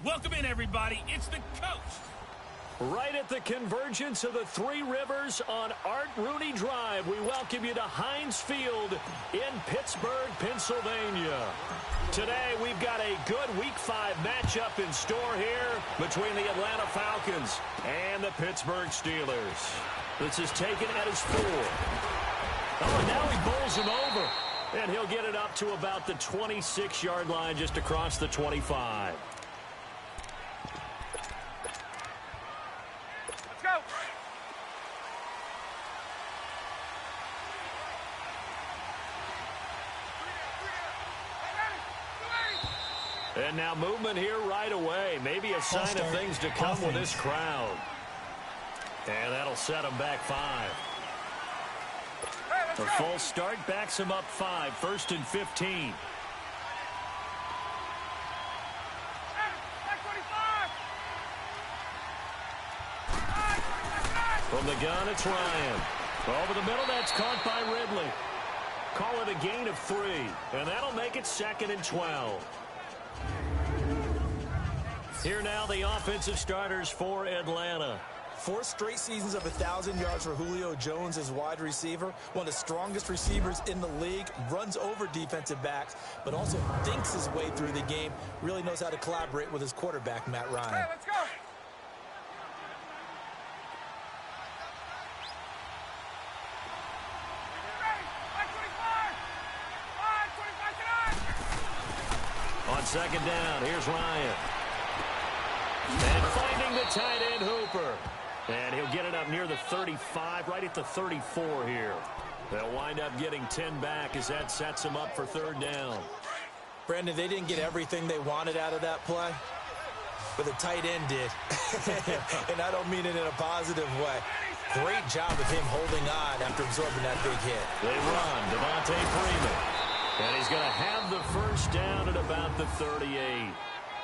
Welcome in, everybody. It's the coach. Right at the convergence of the Three Rivers on Art Rooney Drive, we welcome you to Heinz Field in Pittsburgh, Pennsylvania. Today, we've got a good Week 5 matchup in store here between the Atlanta Falcons and the Pittsburgh Steelers. This is taken at his 4. Oh, now he bowls him over. And he'll get it up to about the 26-yard line just across the 25. And now movement here right away. Maybe a sign of things to come with this crowd. And that'll set them back 5. A full start backs him up 5. 1st and 15. From the gun, it's Ryan. Over the middle, that's caught by Ridley. Call it a gain of 3. And that'll make it 2nd and 12. Here now the offensive starters for Atlanta. 4 straight seasons of 1,000 yards for Julio Jones as wide receiver. One of the strongest receivers in the league. Runs over defensive backs, but also thinks his way through the game. Really knows how to collaborate with his quarterback, Matt Ryan. Hey, let's go. On 2nd down, here's Ryan. And finding the tight end, Hooper. And he'll get it up near the 35, right at the 34 here. They'll wind up getting 10 back as that sets them up for 3rd down. Brandon, they didn't get everything they wanted out of that play, but the tight end did. And I don't mean it in a positive way. Great job of him holding on after absorbing that big hit. They run, Devontae Freeman. And he's going to have the 1st down at about the 38.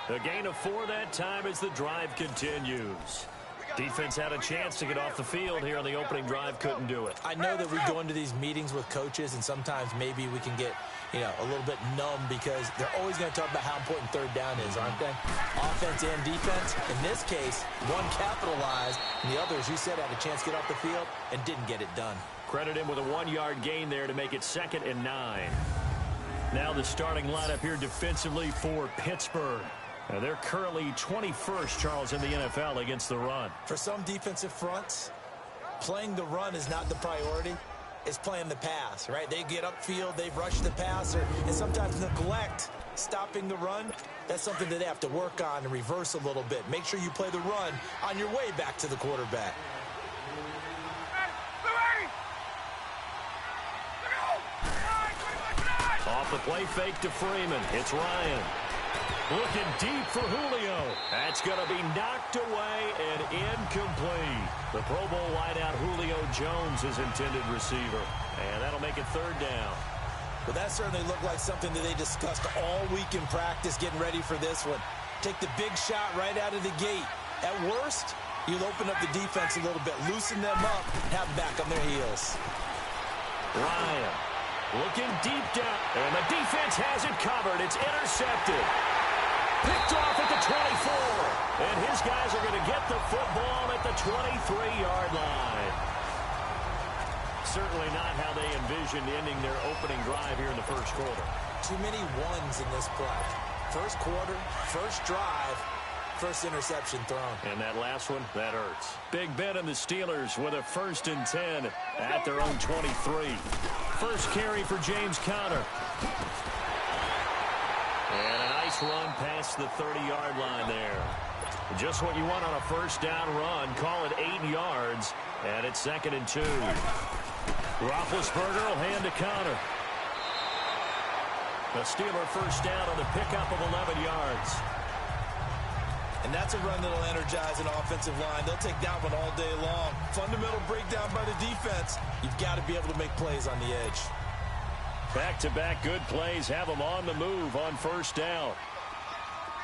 A gain of 4 that time as the drive continues. Defense had a chance to get off the field here on the opening drive, couldn't do it. I know that we go into these meetings with coaches, and sometimes maybe we can get, a little bit numb because they're always going to talk about how important 3rd down is, aren't they? Offense and defense. In this case, one capitalized, and the other, as you said, had a chance to get off the field and didn't get it done. Credit him with a 1-yard gain there to make it 2nd and 9. Now the starting lineup here defensively for Pittsburgh. They're currently 21st, Charles, in the NFL against the run. For some defensive fronts, playing the run is not the priority. It's playing the pass, right? They get upfield, they rush the passer, and sometimes neglect stopping the run. That's something that they have to work on and reverse a little bit. Make sure you play the run on your way back to the quarterback. Off the play fake to Freeman. It's Ryan. Looking deep for Julio. That's going to be knocked away and incomplete. The Pro Bowl wideout Julio Jones is intended receiver. And that'll make it 3rd down. Well, that certainly looked like something that they discussed all week in practice getting ready for this one. Take the big shot right out of the gate. At worst, you'll open up the defense a little bit, loosen them up, have them back on their heels. Ryan looking deep down. And the defense has it covered. It's intercepted. Picked off at the 24. And his guys are going to get the football at the 23-yard line. Certainly not how they envisioned ending their opening drive here in the 1st quarter. Too many ones in this play. 1st quarter, 1st drive, 1st interception thrown. And that last one, that hurts. Big Ben and the Steelers with a 1st and 10 at their own 23. 1st carry for James Conner. And a nice run past the 30-yard line there. Just what you want on a 1st down run. Call it 8 yards. And it's 2nd and 2. Roethlisberger will hand to Conner. The Steeler 1st down on the pickup of 11 yards. And that's a run that'll energize an offensive line. They'll take that one all day long. Fundamental breakdown by the defense. You've got to be able to make plays on the edge. Back-to-back good plays have them on the move on 1st down.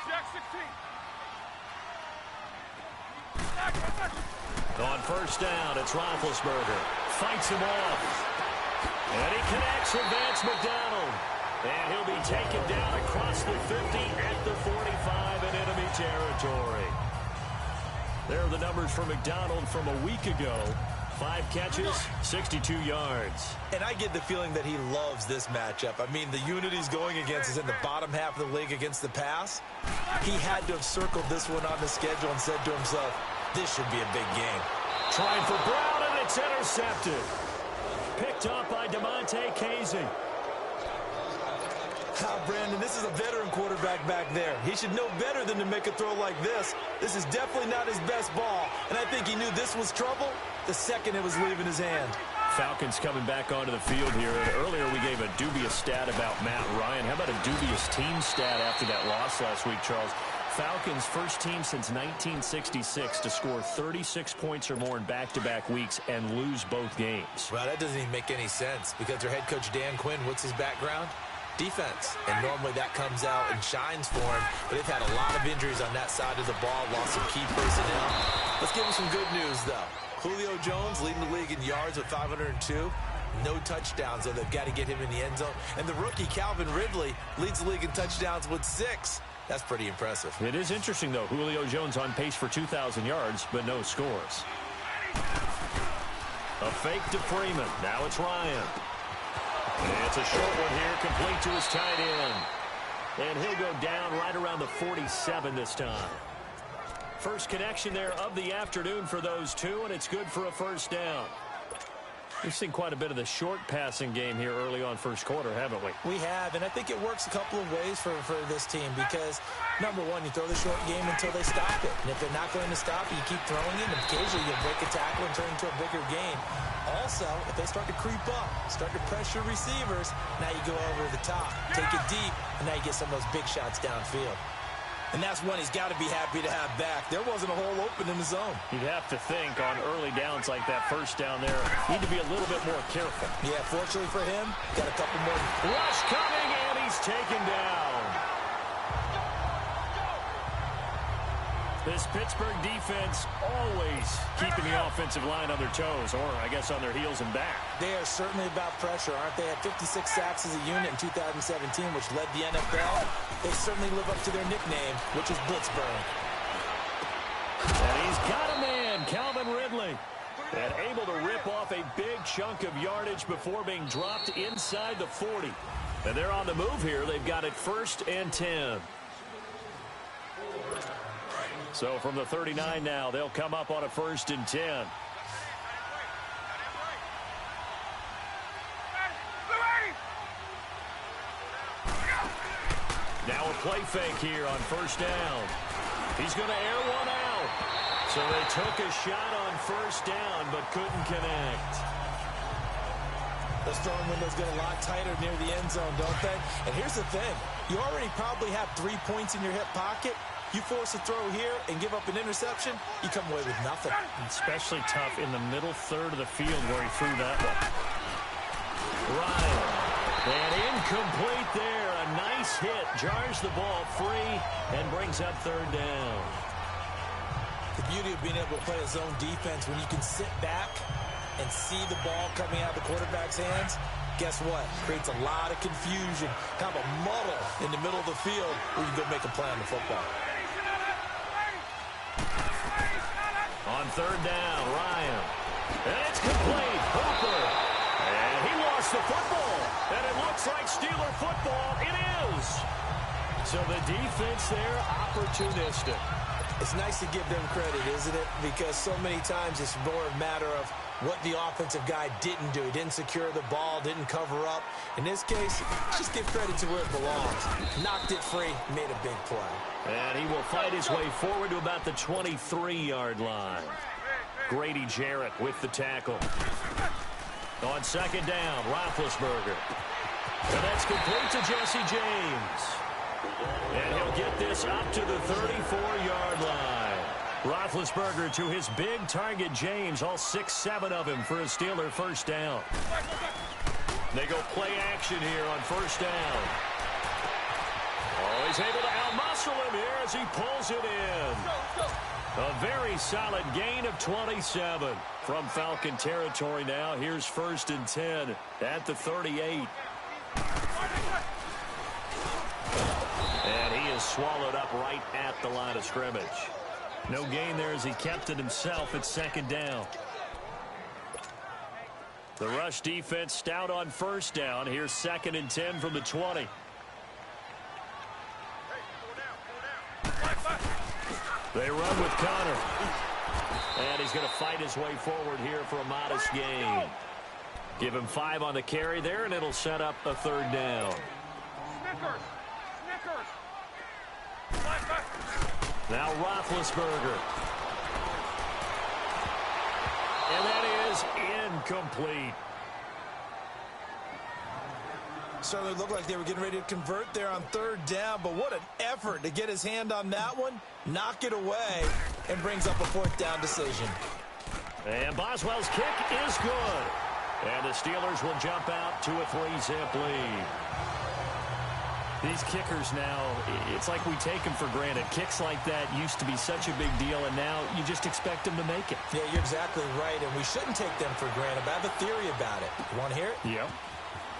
Jack 16. On 1st down, it's Roethlisberger. Fights him off. And he connects with Vance McDonald. And he'll be taken down across the 50 at the 45 in enemy territory. There are the numbers for McDonald from a week ago. 5 catches, 62 yards. And I get the feeling that he loves this matchup. I mean, the unit he's going against is in the bottom half of the league against the pass. He had to have circled this one on the schedule and said to himself, this should be a big game. Trying for Brown, and it's intercepted. Picked up by DeMonte Casey. Brandon, this is a veteran quarterback back there. He should know better than to make a throw like this. This is definitely not his best ball, and I think he knew this was trouble the second it was leaving his hand. Falcons coming back onto the field here. And earlier we gave a dubious stat about Matt Ryan. How about a dubious team stat after that loss last week, Charles? Falcons first team since 1966 to score 36 points or more in back-to-back weeks and lose both games. Well, that doesn't even make any sense because their head coach Dan Quinn, what's his background? Defense. And normally that comes out and shines for him. But they've had a lot of injuries on that side of the ball, lost some key personnel. Let's give him some good news, though. Julio Jones leading the league in yards with 502. No touchdowns, though. They've got to get him in the end zone. And the rookie, Calvin Ridley, leads the league in touchdowns with 6. That's pretty impressive. It is interesting, though. Julio Jones on pace for 2,000 yards, but no scores. A fake to Freeman. Now it's Ryan. It's a short one here, complete to his tight end. And he'll go down right around the 47 this time. First connection there of the afternoon for those two, and it's good for a first down. We've seen quite a bit of the short passing game here early on first quarter, haven't we? We have, and I think it works a couple of ways for this team because, number one, you throw the short game until they stop it. And if they're not going to stop it, you keep throwing it, and occasionally you'll break a tackle and turn it into a bigger game. Also, if they start to creep up, start to pressure receivers, now you go over the top, take it deep, and now you get some of those big shots downfield. And that's one he's got to be happy to have back. There wasn't a hole open in the zone. You'd have to think on early downs like that first down there, need to be a little bit more careful. Yeah, fortunately for him, got a couple more. Rush coming, and he's taken down. This Pittsburgh defense always keeping the offensive line on their toes, or I guess on their heels and back. They are certainly about pressure, aren't they? At 56 sacks as a unit in 2017, which led the NFL. They certainly live up to their nickname, which is Blitzburg. And he's got a man, Calvin Ridley. And able to rip off a big chunk of yardage before being dropped inside the 40. And they're on the move here. They've got it 1st and 10. So from the 39 now, they'll come up on a 1st and 10. Now a play fake here on 1st down. He's going to air one out. So they took a shot on 1st down, but couldn't connect. Those throwing windows get a lot tighter near the end zone, don't they? And here's the thing. You already probably have 3 points in your hip pocket. You force a throw here and give up an interception, you come away with nothing. Especially tough in the middle third of the field where he threw that one. Ryan. And incomplete there. A nice hit. Jars the ball free and brings up 3rd down. The beauty of being able to play a zone defense when you can sit back and see the ball coming out of the quarterback's hands, guess what? Creates a lot of confusion, kind of a muddle in the middle of the field where you can go make a play on the football. On 3rd down, Ryan. And it's complete. Hooper. And he lost the football. And it looks like Steeler football. It is. So the defense there, opportunistic. It's nice to give them credit, isn't it? Because so many times it's more a matter of what the offensive guy didn't do. He didn't secure the ball, didn't cover up. In this case, just give credit to where it belongs. Knocked it free, made a big play. And he will fight his way forward to about the 23-yard line. Grady Jarrett with the tackle. On 2nd down, Roethlisberger. And that's complete to Jesse James. And he'll get this up to the 34-yard line. Roethlisberger to his big target, James. All 6-7 of him for a Steeler 1st down. They go play action here on 1st down. Oh, he's able to outmuscle him here as he pulls it in. A very solid gain of 27 from Falcon territory now. Here's 1st and 10 at the 38. And he is swallowed up right at the line of scrimmage. No gain there as he kept it himself at second down. The rush defense stout on first down. Here's 2nd and 10 from the 20. They run with Connor. And he's going to fight his way forward here for a modest gain. Give him 5 on the carry there, and it'll set up a 3rd down. Now Roethlisberger. And that is incomplete. Certainly looked like they were getting ready to convert there on 3rd down, but what an effort to get his hand on that one, knock it away, and brings up a 4th down decision. And Boswell's kick is good. And the Steelers will jump out to a 3-zip lead. These kickers now, it's like we take them for granted. Kicks like that used to be such a big deal, and now you just expect them to make it. Yeah, you're exactly right, and we shouldn't take them for granted, but I have a theory about it. You want to hear it? Yep.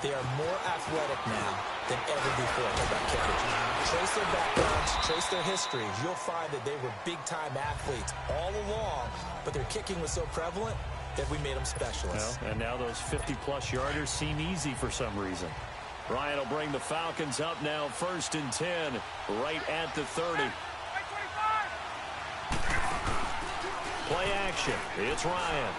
They are more athletic now than ever before. About kickers. Trace their backgrounds, trace their histories. You'll find that they were big-time athletes all along, but their kicking was so prevalent that we made them specialists. Well, and now those 50-plus yarders seem easy for some reason. Ryan will bring the Falcons up now, 1st and 10, right at the 30. Play action. It's Ryan.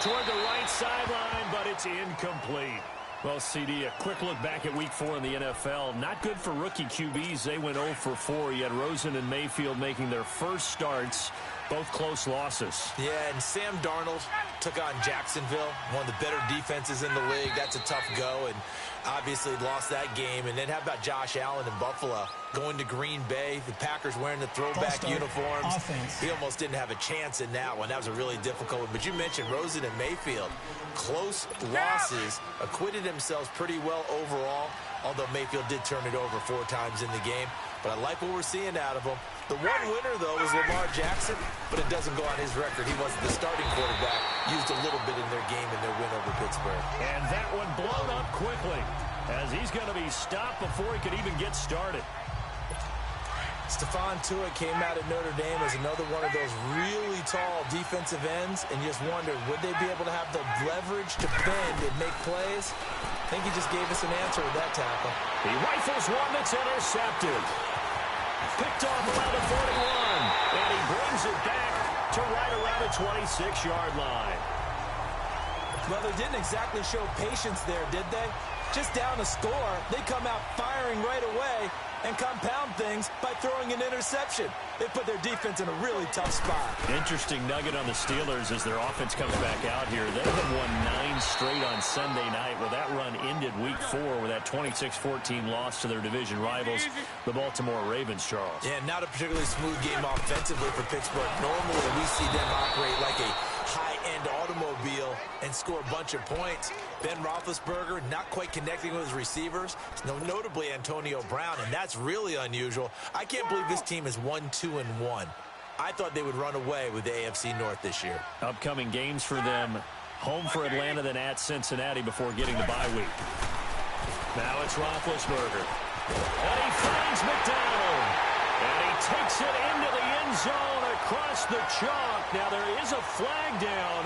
Toward the right sideline, but it's incomplete. Well, CD, a quick look back at Week 4 in the NFL. Not good for rookie QBs. They went 0 for 4. You had Rosen and Mayfield making their first starts. Both close losses. Yeah, and Sam Darnold took on Jacksonville, one of the better defenses in the league. That's a tough go, and obviously lost that game. And then how about Josh Allen in Buffalo going to Green Bay? The Packers wearing the throwback uniforms. Offense. He almost didn't have a chance in that one. That was a really difficult one. But you mentioned Rosen and Mayfield. Close losses, acquitted themselves pretty well overall, although Mayfield did turn it over 4 times in the game. But I like what we're seeing out of him. The one winner, though, was Lamar Jackson, but it doesn't go on his record. He wasn't the starting quarterback, used a little bit in their game in their win over Pittsburgh. And that one blown up quickly, as he's going to be stopped before he could even get started. Stephon Tuitt came out at Notre Dame as another one of those really tall defensive ends, and you just wondered, would they be able to have the leverage to bend and make plays? I think he just gave us an answer with that tackle. He rifles one that's intercepted. Picked off around the 41, and he brings it back to right around the 26-yard line. Well, they didn't exactly show patience there, did they? Just down a score, they come out firing right away and compound things by throwing an interception. They put their defense in a really tough spot. Interesting nugget on the Steelers as their offense comes back out here. They have won 9 straight on Sunday night. Well, that run ended Week 4 with that 26-14 loss to their division rivals, the Baltimore Ravens, Charles. Yeah, not a particularly smooth game offensively for Pittsburgh. Normally, we see them operate like a high-end automobile and score a bunch of points. Ben Roethlisberger not quite connecting with his receivers. Notably Antonio Brown, and that's really unusual. I can't believe this team is 1-2-1. I thought they would run away with the AFC North this year. Upcoming games for them. Home for Atlanta, then at Cincinnati before getting the bye week. Now it's Roethlisberger. And he finds McDonald. And he takes it into the end zone across the chalk. Now there is a flag down,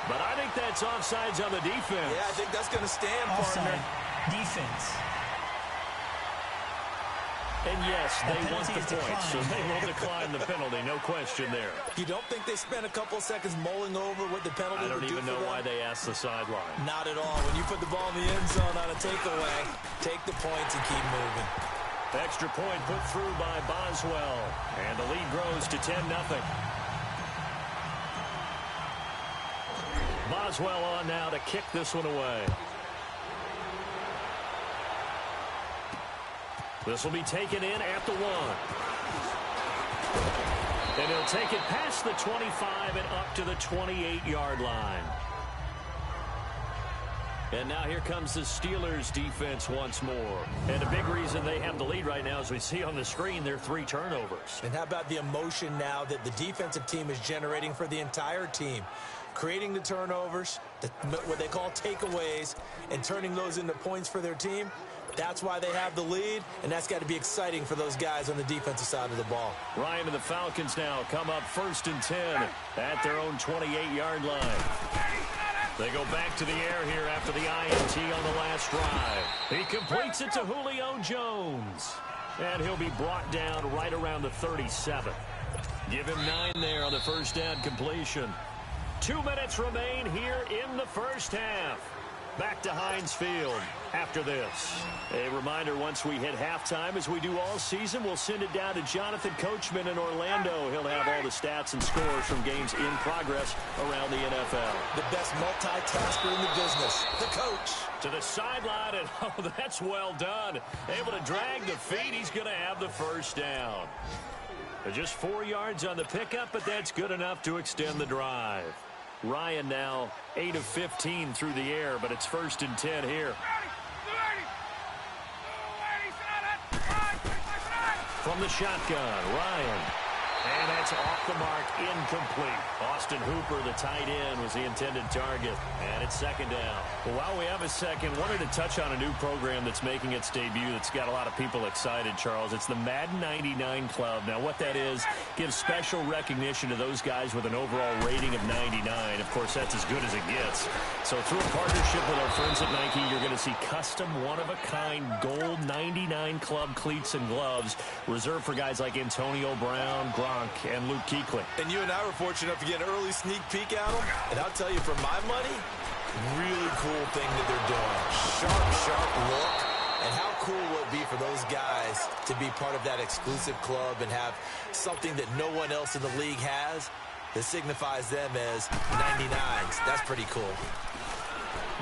but I think that's offsides on the defense. Yeah, I think that's going to stand, Offside. partner. Defense. And yes, they want the penalty is points, so declined. they will decline the penalty, no question there. You don't think they spent a couple of seconds mulling over what the penalty I don't would do even for know them? why they asked the sideline. Not at all. When you put the ball in the end zone on a takeaway, take the points and keep moving. Extra point put through by Boswell, and the lead grows to 10-0. Boswell on now to kick this one away. This will be taken in at the 1. And he'll take it past the 25 and up to the 28-yard line. And now here comes the Steelers defense once more. And a big reason they have the lead right now, as we see on the screen, their 3 turnovers. And how about the emotion now that the defensive team is generating for the entire team? Creating the turnovers, what they call takeaways, and turning those into points for their team. That's why they have the lead, and that's got to be exciting for those guys on the defensive side of the ball. Ryan and the Falcons now come up 1st and 10 at their own 28-yard line. They go back to the air here after the INT on the last drive. He completes it to Julio Jones. And he'll be brought down right around the 37. Give him 9 there on the first down completion. 2 minutes remain here in the first half. Back to Heinz Field after this. A reminder, once we hit halftime, as we do all season, we'll send it down to Jonathan Coachman in Orlando. He'll have all the stats and scores from games in progress around the NFL. The best multitasker in the business, the coach. To the sideline, and oh, that's well done. Able to drag the feet. He's going to have the first down. Just 4 yards on the pickup, but that's good enough to extend the drive. Ryan now 8 of 15 through the air, but it's 1st and 10 here. From the shotgun, Ryan. And that's off the mark, incomplete. Austin Hooper, the tight end, was the intended target. And it's 2nd down. Well, while we have a second, wanted to touch on a new program that's making its debut that's got a lot of people excited, Charles. It's the Madden 99 Club. Now, what that is, gives special recognition to those guys with an overall rating of 99. Of course, that's as good as it gets. So through a partnership with our friends at Nike, you're going to see custom, one-of-a-kind gold 99 Club cleats and gloves reserved for guys like Antonio Brown, and Luke Kuechly. And you and I were fortunate enough to get an early sneak peek at them. And I'll tell you, for my money, really cool thing that they're doing. Sharp look. And how cool will it be for those guys to be part of that exclusive club and have something that no one else in the league has that signifies them as 99s. That's pretty cool.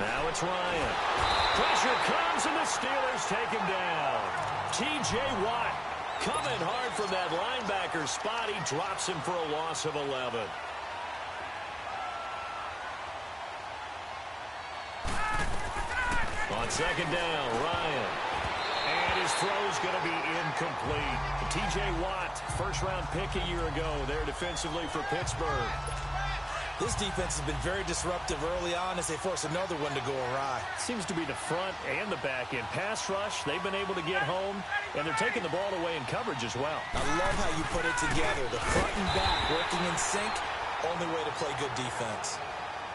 Now it's Ryan. Pressure comes, and the Steelers take him down. T.J. Watt coming hard from that linebacker spot. He drops him for a loss of 11. On 2nd down, Ryan. And his throw's going to be incomplete. T.J. Watt, first-round pick a year ago there defensively for Pittsburgh. This defense has been very disruptive early on as they force another one to go awry. Seems to be the front and the back end. Pass rush, they've been able to get home, and they're taking the ball away in coverage as well. I love how you put it together. The front and back working in sync, only way to play good defense.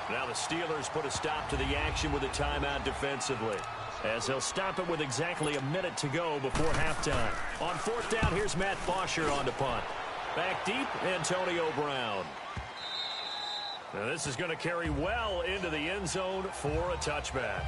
Now the Steelers put a stop to the action with a timeout defensively, as they'll stop it with exactly a minute to go before halftime. On 4th down, here's Matt Bosher on the punt. Back deep, Antonio Brown. Now this is going to carry well into the end zone for a touchback.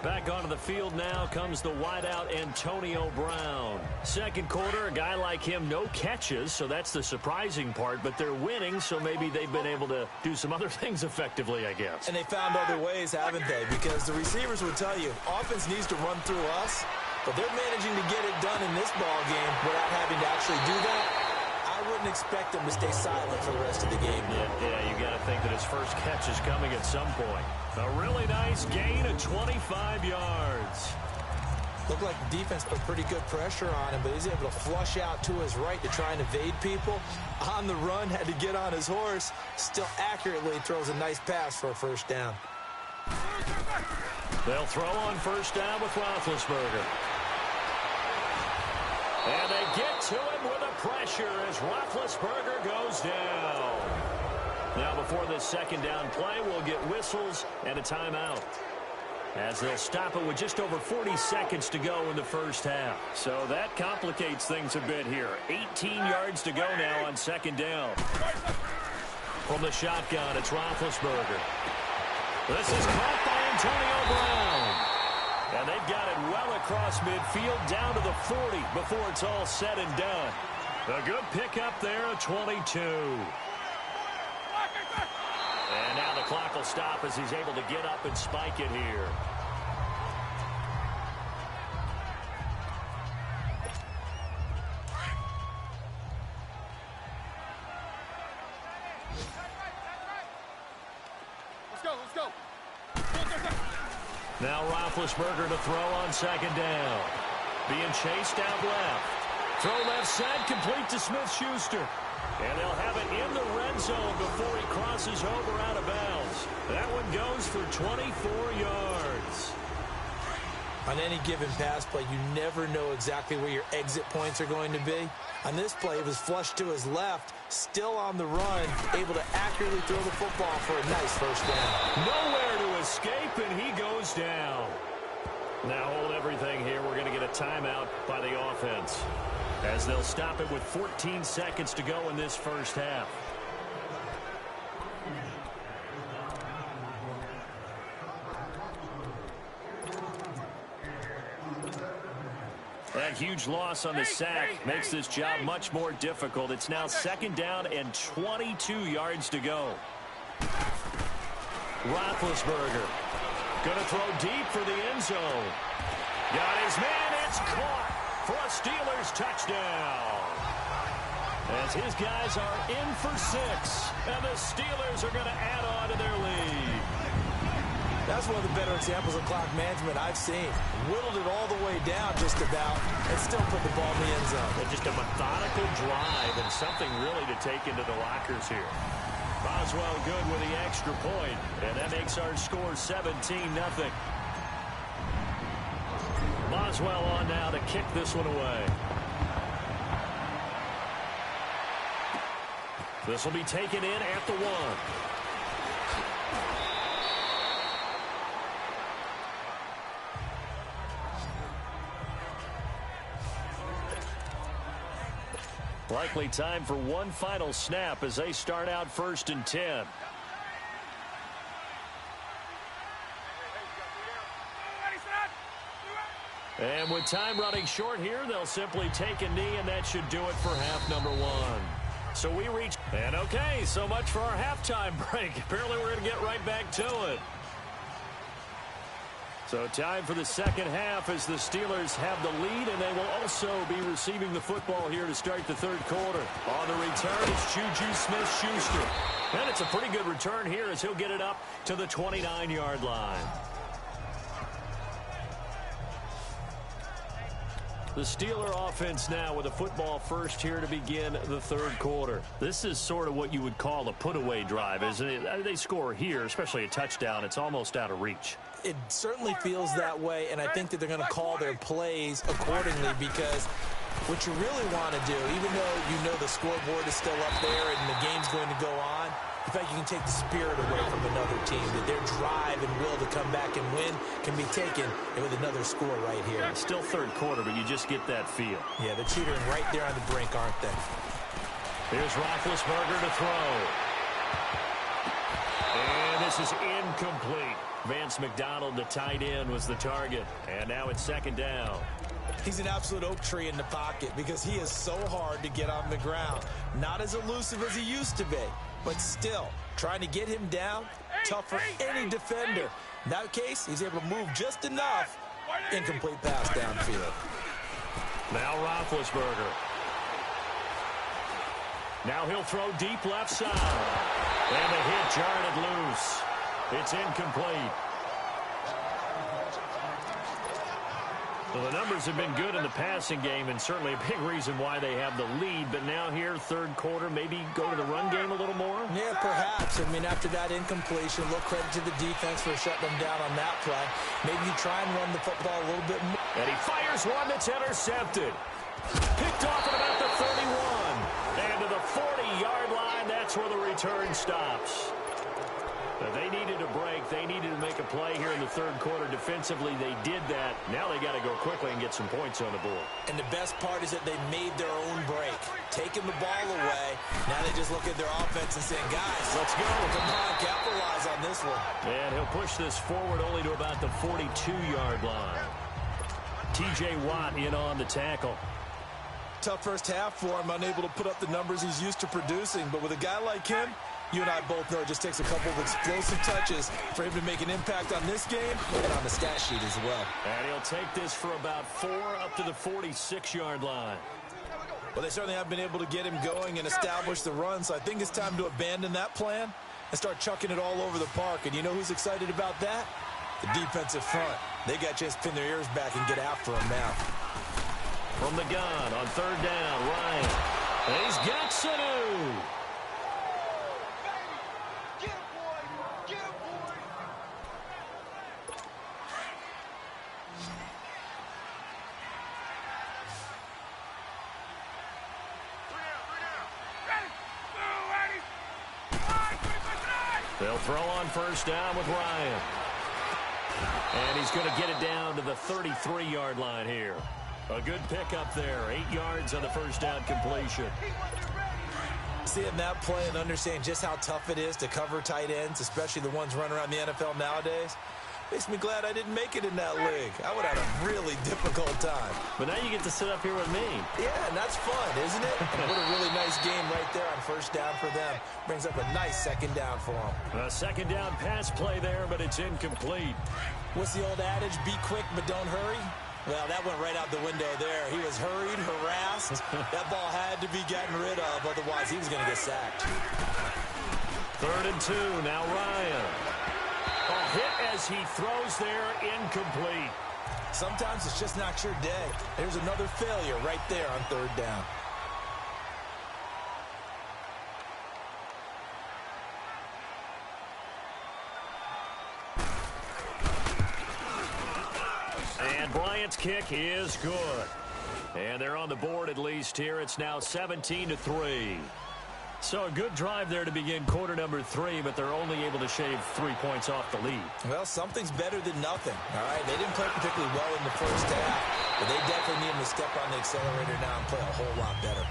Back onto the field now comes the wideout Antonio Brown. 2nd quarter, a guy like him, no catches, so that's the surprising part, but they're winning, so maybe they've been able to do some other things effectively, I guess. And they found other ways, haven't they? Because the receivers will tell you, offense needs to run through us, but they're managing to get it done in this ball game without having to actually do that. I wouldn't expect him to stay silent for the rest of the game. Yeah, you got to think that his first catch is coming at some point. A really nice gain of 25 yards. Looked like the defense put pretty good pressure on him, but he's able to flush out to his right to try and evade people. On the run, had to get on his horse. Still accurately throws a nice pass for a first down. They'll throw on first down with Roethlisberger. And they get to him with a pressure as Roethlisberger goes down. Now before this 2nd down play, we'll get whistles and a timeout, as they'll stop it with just over 40 seconds to go in the first half. So that complicates things a bit here. 18 yards to go now on 2nd down. From the shotgun, it's Roethlisberger. This is caught by Antonio Brown. And they've got it well across midfield down to the 40 before it's all said and done. A good pickup there, a 22. And now the clock will stop as he's able to get up and spike it here. Let's go. Now Roethlisberger to throw on 2nd down. Being chased out left. Throw left side, complete to Smith-Schuster. And they'll have it in the red zone before he crosses over out of bounds. That one goes for 24 yards. On any given pass play, you never know exactly where your exit points are going to be. On this play, it was flushed to his left, still on the run, able to accurately throw the football for a nice first down. Nowhere to escape, and he goes down. Now hold everything here. We're going to get a timeout by the offense, as they'll stop it with 14 seconds to go in this first half. That huge loss on the sack makes this job much more difficult. It's now second down and 22 yards to go. Roethlisberger going to throw deep for the end zone. Got his man. It's caught for a Steelers touchdown. As his guys are in for 6, and the Steelers are going to add on to their lead. That's one of the better examples of clock management I've seen. Whittled it all the way down just about and still put the ball in the end zone. And just a methodical drive and something really to take into the lockers here. Boswell good with the extra point, and that makes our score 17-0. Boswell on now to kick this one away. This will be taken in at the 1. Likely time for one final snap as they start out 1st and 10. And with time running short here, they'll simply take a knee, and that should do it for half number 1. So we reach, and okay, so much for our halftime break. Apparently we're going to get right back to it. So time for the second half as the Steelers have the lead, and they will also be receiving the football here to start the third quarter. On the return, it's Juju Smith-Schuster. And it's a pretty good return here as he'll get it up to the 29-yard line. The Steeler offense now with a football first here to begin the third quarter. This is sort of what you would call a put-away drive, isn't it? They score here, especially a touchdown. It's almost out of reach. It certainly feels that way, and I think that they're going to call their plays accordingly, because what you really want to do, even though you know the scoreboard is still up there and the game's going to go on, in fact, you can take the spirit away from another team, that their drive and will to come back and win can be taken with another score right here. It's still third quarter, but you just get that feel. Yeah, they're teetering right there on the brink, aren't they? Here's Roethlisberger to throw. And this is incomplete. Vance McDonald, the tight end, was the target. And now it's second down. He's an absolute oak tree in the pocket because he is so hard to get on the ground. Not as elusive as he used to be, but still, trying to get him down, tough for any defender. In that case, he's able to move just enough. Incomplete pass downfield. Now Roethlisberger. Now he'll throw deep left side. And the hit jarred it loose. It's incomplete. So the numbers have been good in the passing game, and certainly a big reason why they have the lead. But now here, third quarter, maybe go to the run game a little more? Yeah, perhaps. I mean, after that incompletion, a little credit to the defense for shutting them down on that play. Maybe you try and run the football a little bit more. And he fires one that's intercepted. Picked off at about the 31. And to the 40-yard line, that's where the return stops. They needed a break. They needed to make a play here in the third quarter. Defensively, they did that. Now they got to go quickly and get some points on the board. And the best part is that they made their own break. Taking the ball away. Now they just look at their offense and saying, guys, let's go. Come on, capitalize on this one. And he'll push this forward only to about the 42-yard line. T.J. Watt in on the tackle. Tough first half for him, unable to put up the numbers he's used to producing. But with a guy like him, you and I both know it just takes a couple of explosive touches for him to make an impact on this game and on the stat sheet as well. And he'll take this for about 4 up to the 46-yard line. Well, they certainly have been able to get him going and establish the run, so I think it's time to abandon that plan and start chucking it all over the park. And you know who's excited about that? The defensive front. They got to just pin their ears back and get after him now. From the gun on third down, Ryan. And he's got Sanu. They'll throw on first down with Ryan. And he's going to get it down to the 33-yard line here. A good pickup there. 8 yards on the first down completion. Seeing that play and understanding just how tough it is to cover tight ends, especially the ones running around the NFL nowadays, makes me glad I didn't make it in that league. I would have had a really difficult time. But now you get to sit up here with me. Yeah, and that's fun, isn't it? And what a really nice game right there on first down for them. Brings up a nice second down for them. A second down pass play there, but it's incomplete. What's the old adage? Be quick, but don't hurry. Well, that went right out the window there. He was hurried, harassed. That ball had to be gotten rid of, otherwise he was going to get sacked. 3rd and 2, now Ryan. A hit as he throws there, incomplete. Sometimes it's just not your day. There's another failure right there on 3rd down. And Bryant's kick is good. And they're on the board at least here. It's now 17-3. So a good drive there to begin quarter number 3, but they're only able to shave 3 points off the lead. Well, something's better than nothing, all right? They didn't play particularly well in the first half, but they definitely need them to step on the accelerator now and play a whole lot better.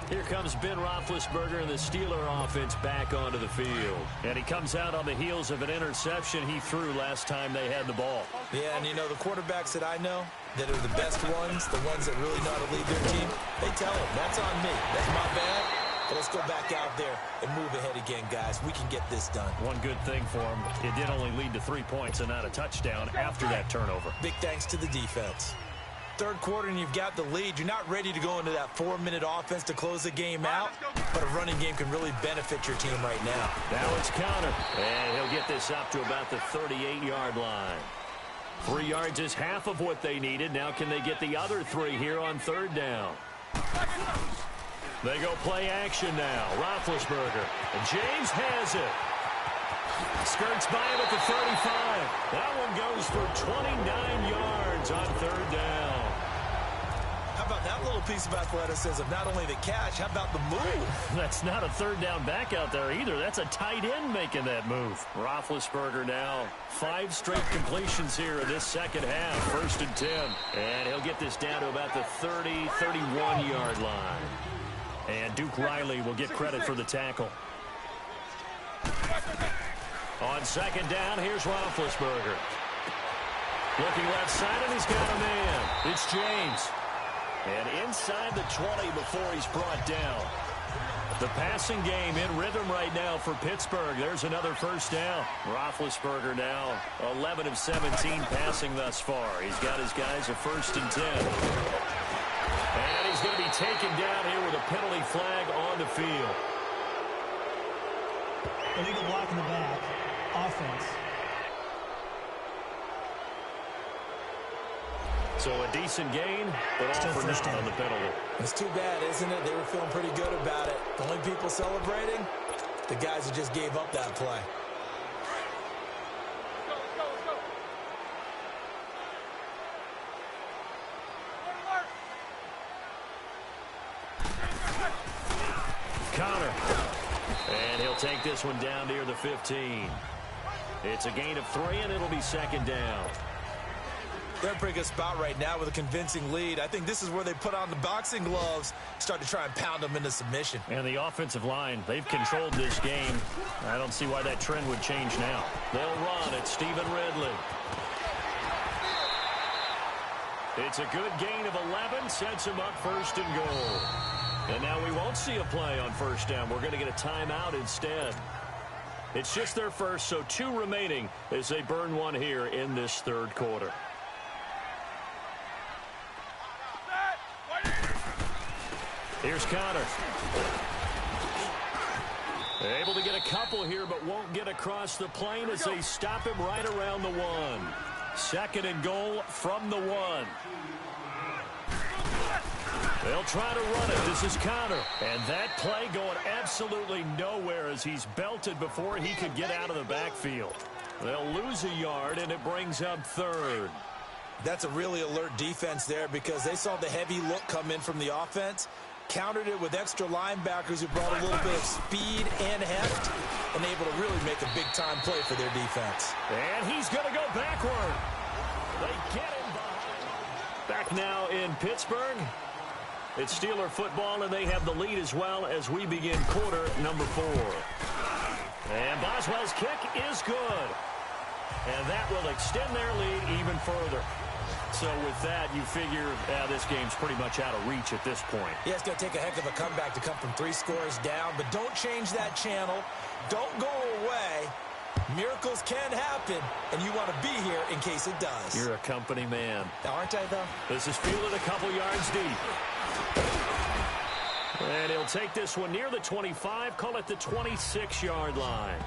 Here comes Ben Roethlisberger and the Steeler offense back onto the field. And he comes out on the heels of an interception he threw last time they had the ball. Yeah, and you know, the quarterbacks that I know that are the best ones, the ones that really know how to lead their team, they tell them, that's on me. That's my bad. But let's go back out there and move ahead again, guys. We can get this done. One good thing for him, it did only lead to 3 points and not a touchdown after that turnover. Big thanks to the defense. 3rd quarter and you've got the lead. You're not ready to go into that 4-minute offense to close the game out, but a running game can really benefit your team right now. Now it's counter, and he'll get this up to about the 38-yard line. 3 yards is half of what they needed. Now can they get the other 3 here on 3rd down? They go play action now. Roethlisberger. And James has it. Skirts by him at the 35. That one goes for 29 yards on 3rd down. How about that little piece of athleticism? Not only the catch, how about the move? That's not a 3rd down back out there either. That's a tight end making that move. Roethlisberger now 5 straight completions here in this second half. 1st and 10. And he'll get this down to about the 30, 31-yard line. And Duke Riley will get credit for the tackle. On 2nd down, here's Roethlisberger. Looking left side, and he's got a man. It's James. And inside the 20 before he's brought down. The passing game in rhythm right now for Pittsburgh. There's another 1st down. Roethlisberger now 11 of 17 passing thus far. He's got his guys a 1st and 10. And he's going to be taken down here with a penalty flag on the field. Illegal block in the back. Offense. So a decent gain, but all for naught on the penalty. It's too bad, isn't it? They were feeling pretty good about it. The only people celebrating, the guys who just gave up that play. Connor. And he'll take this one down near the 15. It's a gain of 3, and it'll be 2nd down. They're in a pretty good spot right now with a convincing lead. I think this is where they put on the boxing gloves, start to try and pound them into submission. And the offensive line, they've controlled this game. I don't see why that trend would change now. They'll run at Stephen Ridley. It's a good gain of 11, sets him up 1st and goal. And now we won't see a play on 1st down. We're going to get a timeout instead. It's just their first, so 2 remaining as they burn one here in this 3rd quarter. Here's Connor. Able to get a couple here, but won't get across the plane as they stop him right around the 1. 2nd and goal from the 1. They'll try to run it. This is Connor. And that play going absolutely nowhere as he's belted before he could get out of the backfield. They'll lose a yard, and it brings up 3rd. That's a really alert defense there because they saw the heavy look come in from the offense, Countered it with extra linebackers who brought a little bit of speed and heft and able to really make a big-time play for their defense. And he's going to go backward. They get him behind. Back now in Pittsburgh. It's Steeler football, and they have the lead as well as we begin quarter number 4. And Boswell's kick is good. And that will extend their lead even further. So with that, you figure this game's pretty much out of reach at this point. Yeah, it's going to take a heck of a comeback to come from 3 scores down, but don't change that channel. Don't go away. Miracles can happen, and you want to be here in case it does. You're a company man. Aren't I, though? This is fielded a couple yards deep. And he'll take this one near the 25, call it the 26-yard line.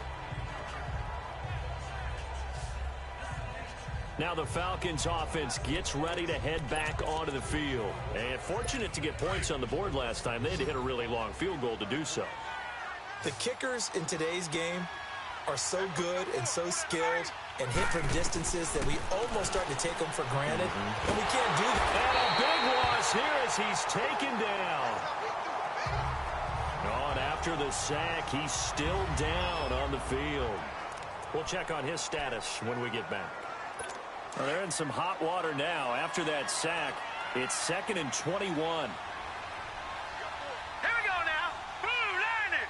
Now the Falcons offense gets ready to head back onto the field. And fortunate to get points on the board last time. They had to hit a really long field goal to do so. The kickers in today's game are so good and so skilled and hit from distances that we almost start to take them for granted. And we can't do that. And a big loss here as he's taken down. On after the sack, he's still down on the field. We'll check on his status when we get back. Well, they're in some hot water now. After that sack, it's 2nd and 21. Here we go now. Blue landed.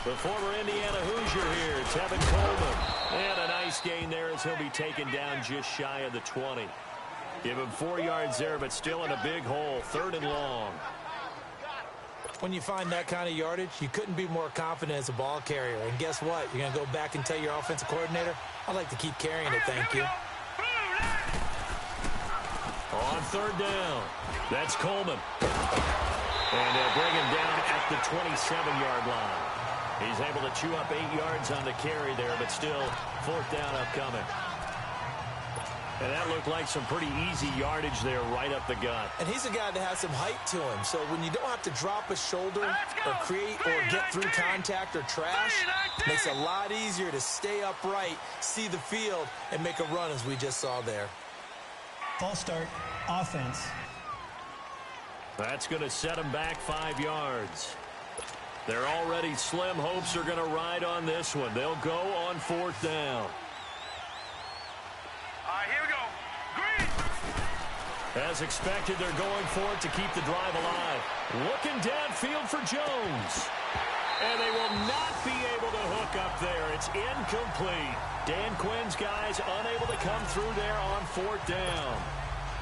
The former Indiana Hoosier here, Tevin Coleman. And a nice gain there as he'll be taken down just shy of the 20. Give him 4 yards there, but still in a big hole. 3rd and long. When you find that kind of yardage, you couldn't be more confident as a ball carrier. And guess what? You're going to go back and tell your offensive coordinator, I'd like to keep carrying it, thank you. On 3rd down, that's Coleman. And they'll bring him down at the 27-yard line. He's able to chew up 8 yards on the carry there, but still 4th down upcoming. And that looked like some pretty easy yardage there right up the gut. And he's a guy that has some height to him. So when you don't have to drop a shoulder or create or get through contact or trash, it makes it a lot easier to stay upright, see the field, and make a run as we just saw there. False start, offense. That's going to set him back 5 yards. They're already slim hopes are going to ride on this one. They'll go on 4th down. Here we go. Green. As expected, they're going for it to keep the drive alive. Looking downfield for Jones. And they will not be able to hook up there. It's incomplete. Dan Quinn's guys unable to come through there on 4th down.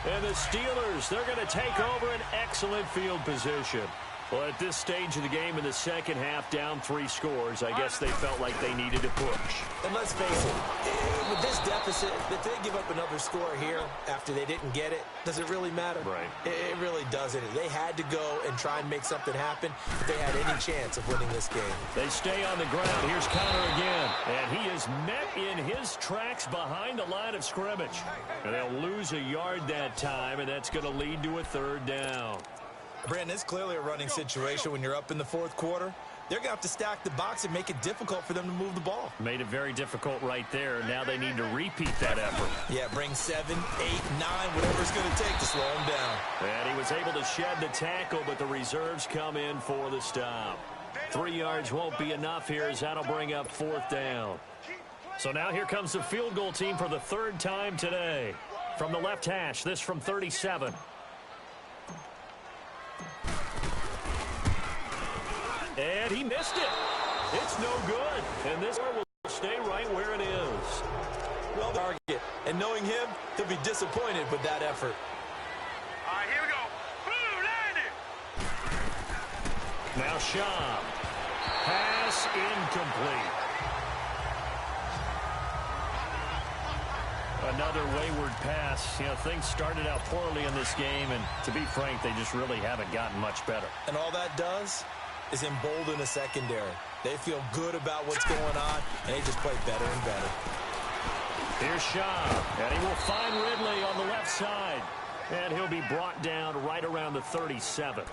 And the Steelers, they're going to take over an excellent field position. Well, at this stage of the game in the second half, down 3 scores, I guess they felt like they needed to push. And let's face it, with this deficit, if they give up another score here after they didn't get it, does it really matter? Right. It really doesn't. They had to go and try and make something happen if they had any chance of winning this game. They stay on the ground. Here's Connor again. And he is met in his tracks behind the line of scrimmage. And they'll lose a yard that time, and that's going to lead to a 3rd down. Brandon, it's clearly a running situation when you're up in the 4th quarter. They're going to have to stack the box and make it difficult for them to move the ball. Made it very difficult right there. Now they need to repeat that effort. Yeah, bring 7, 8, 9, whatever it's going to take to slow him down. And he was able to shed the tackle, but the reserves come in for the stop. 3 yards won't be enough here as that'll bring up 4th down. So now here comes the field goal team for the 3rd time today. From the left hash, this from 37. And he missed it. It's no good. And this one will stay right where it is. Well, target. And knowing him, he'll be disappointed with that effort. Here we go. Blue landed. Now Shaw. Pass incomplete. Another wayward pass. You know, things started out poorly in this game, and to be frank, they just really haven't gotten much better. And all that does is embolden the secondary. They feel good about what's going on, and they just play better and better. Here's Shaw, and he will find Ridley on the left side. And he'll be brought down right around the 37.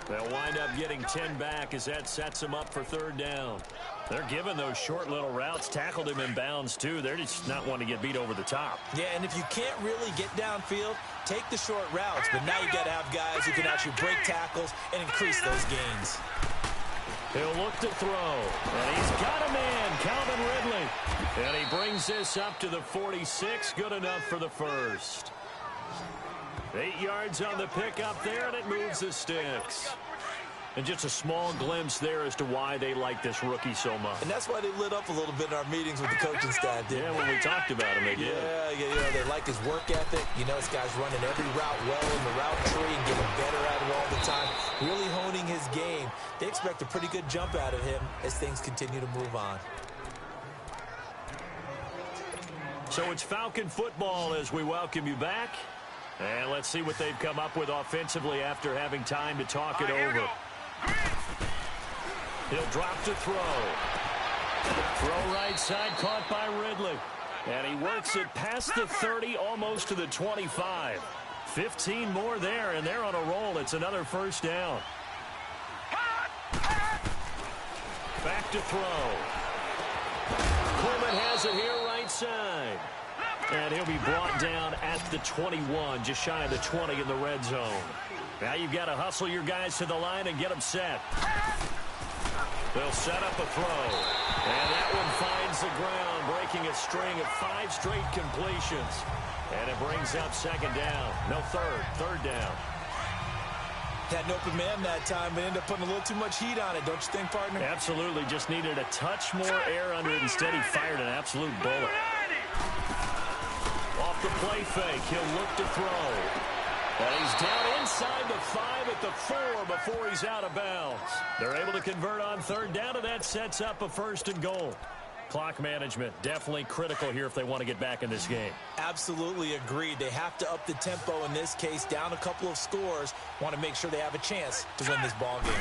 They'll wind up getting 10 back as that sets them up for third down. They're giving those short little routes. Tackled him in bounds, too. They're just not wanting to get beat over the top. Yeah, and if you can't really get downfield, take the short routes. But now you got to have guys who can actually break tackles and increase those gains. He'll look to throw. And he's got a man, Calvin Ridley. And he brings this up to the 46. Good enough for the first. 8 yards on the pickup there, and it moves the sticks. And just a small glimpse there as to why they like this rookie so much. And that's why they lit up a little bit in our meetings with the coaching staff, didn't they? When we talked about him, they did. Yeah, they like his work ethic. You know, this guy's running every route well in the route tree and getting better at it all the time, really honing his game. They expect a pretty good jump out of him as things continue to move on. So it's Falcon football as we welcome you back. And let's see what they've come up with offensively after having time to talk it over. He'll drop to throw. Throw right side, caught by Ridley. And he works it past the 30, almost to the 25. 15 more there, and they're on a roll. It's another first down. Back to throw. Coleman has it here right side. And he'll be brought down at the 21, just shy of the 20 in the red zone. Now you've got to hustle your guys to the line and get them set. They'll set up a throw. And that one finds the ground, breaking a string of 5 straight completions. And it brings up second down. No, third down. Had an open man that time, but ended up putting a little too much heat on it, don't you think, partner? Absolutely. Just needed a touch more air under it. Instead, he fired an absolute bullet. Off the play fake, he'll look to throw. And he's down inside the 5 at the 4 before he's out of bounds. They're able to convert on third down, and that sets up a first and goal. Clock management definitely critical here if they want to get back in this game. Absolutely agreed. They have to up the tempo in this case, down a couple of scores. Want to make sure they have a chance to win this ball game.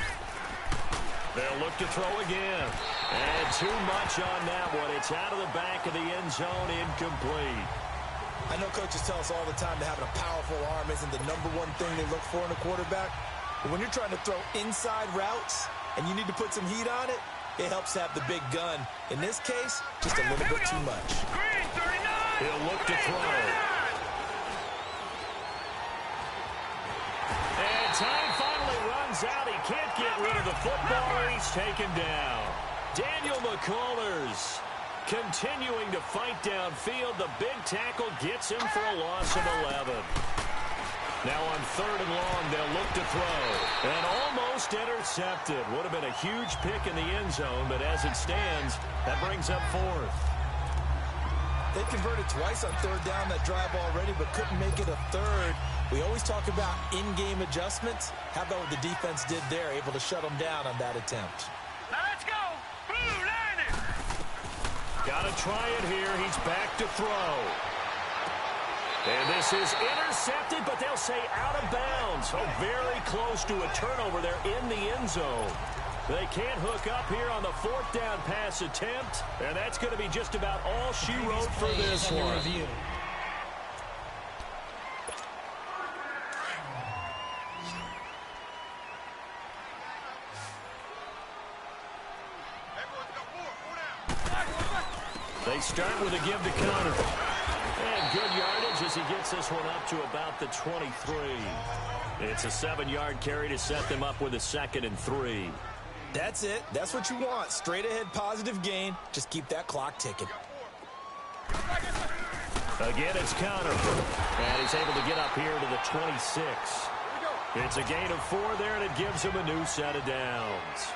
They'll look to throw again. And too much on that one. It's out of the back of the end zone, incomplete. I know coaches tell us all the time that having a powerful arm isn't the #1 thing they look for in a quarterback. But when you're trying to throw inside routes and you need to put some heat on it, it helps to have the big gun. In this case, just a little bit too much. He'll look to throw. And time finally runs out. He can't get rid of the football. He's taken down. Daniel McCullers continuing to fight downfield. The big tackle gets him for a loss of 11. Now on third and long, they'll look to throw. And almost intercepted. Would have been a huge pick in the end zone, but as it stands, that brings up fourth. They converted twice on third down that drive already, but couldn't make it a third. We always talk about in-game adjustments. How about what the defense did there, able to shut them down on that attempt? Now let's go. Blue line it. Got to try it here. He's back to throw. And this is intercepted, but they'll say out of bounds. So very close to a turnover there in the end zone. They can't hook up here on the fourth down pass attempt. And that's going to be just about all she wrote for this one. They start with a give to Connor. And good yardage as he gets this one up to about the 23. It's a 7-yard carry to set them up with a 2nd and 3. That's it. That's what you want. Straight ahead positive gain. Just keep that clock ticking. Again, it's Connor. And he's able to get up here to the 26. It's a gain of 4 there, and it gives him a new set of downs.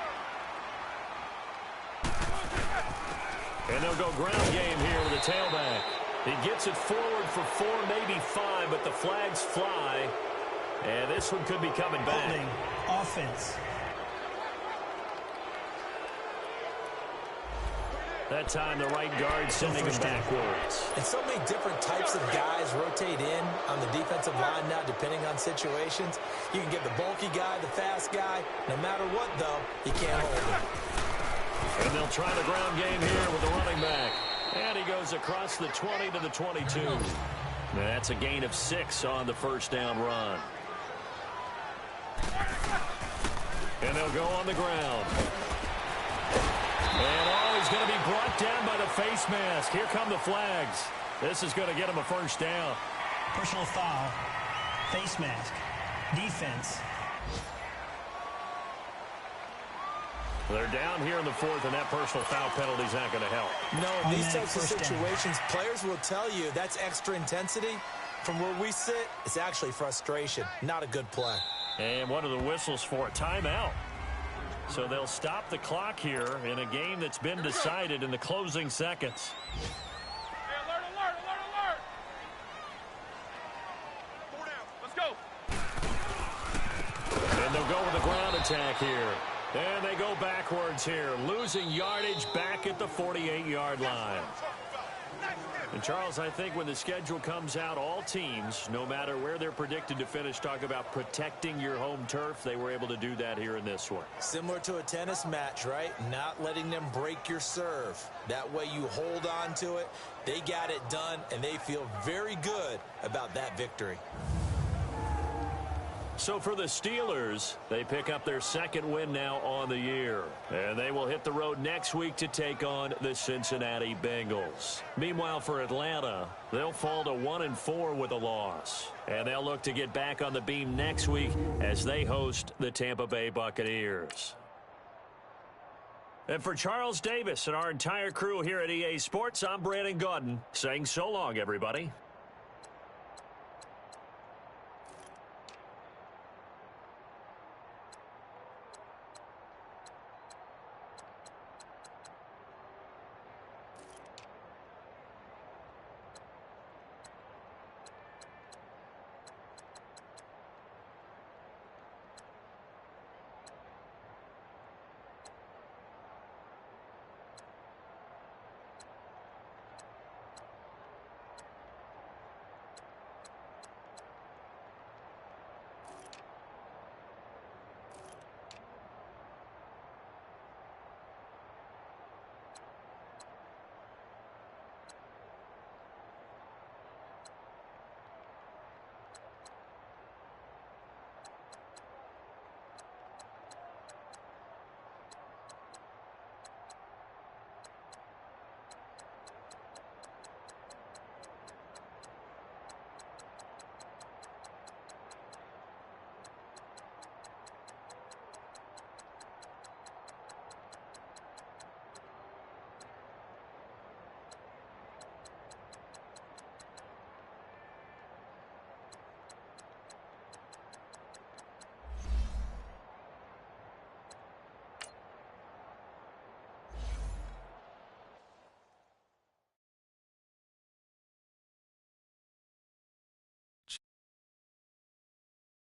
And they'll go ground game here with a tailback. He gets it forward for 4, maybe 5, but the flags fly. And this one could be coming back. Holding offense. That time the right guard sending him backwards. And so many different types of guys rotate in on the defensive line now, depending on situations. You can get the bulky guy, the fast guy. No matter what, though, you can't hold him. And they'll try the ground game here with the running back. And he goes across the 20 to the 22. That's a gain of 6 on the first down run. And they'll go on the ground. And, he's going to be brought down by the face mask. Here come the flags. This is going to get him a first down. Personal foul. Face mask. Defense. They're down here in the fourth, and that personal foul penalty is not going to help. No, in these types of situations, players will tell you that's extra intensity. From where we sit, it's actually frustration. Not a good play. And one of the whistles for a timeout. So they'll stop the clock here in a game that's been decided in the closing seconds. Hey, alert, alert, alert, alert! 4 down. Let's go. And they'll go with a ground attack here. And they go backwards here, losing yardage back at the 48-yard line. And, Charles, I think when the schedule comes out, all teams, no matter where they're predicted to finish, talk about protecting your home turf. They were able to do that here in this one. Similar to a tennis match, right? Not letting them break your serve. That way you hold on to it. They got it done, and they feel very good about that victory. So for the Steelers, they pick up their second win now on the year. And they will hit the road next week to take on the Cincinnati Bengals. Meanwhile, for Atlanta, they'll fall to 1-4 with a loss. And they'll look to get back on the beam next week as they host the Tampa Bay Buccaneers. And for Charles Davis and our entire crew here at EA Sports, I'm Brandon Gaudin saying so long, everybody.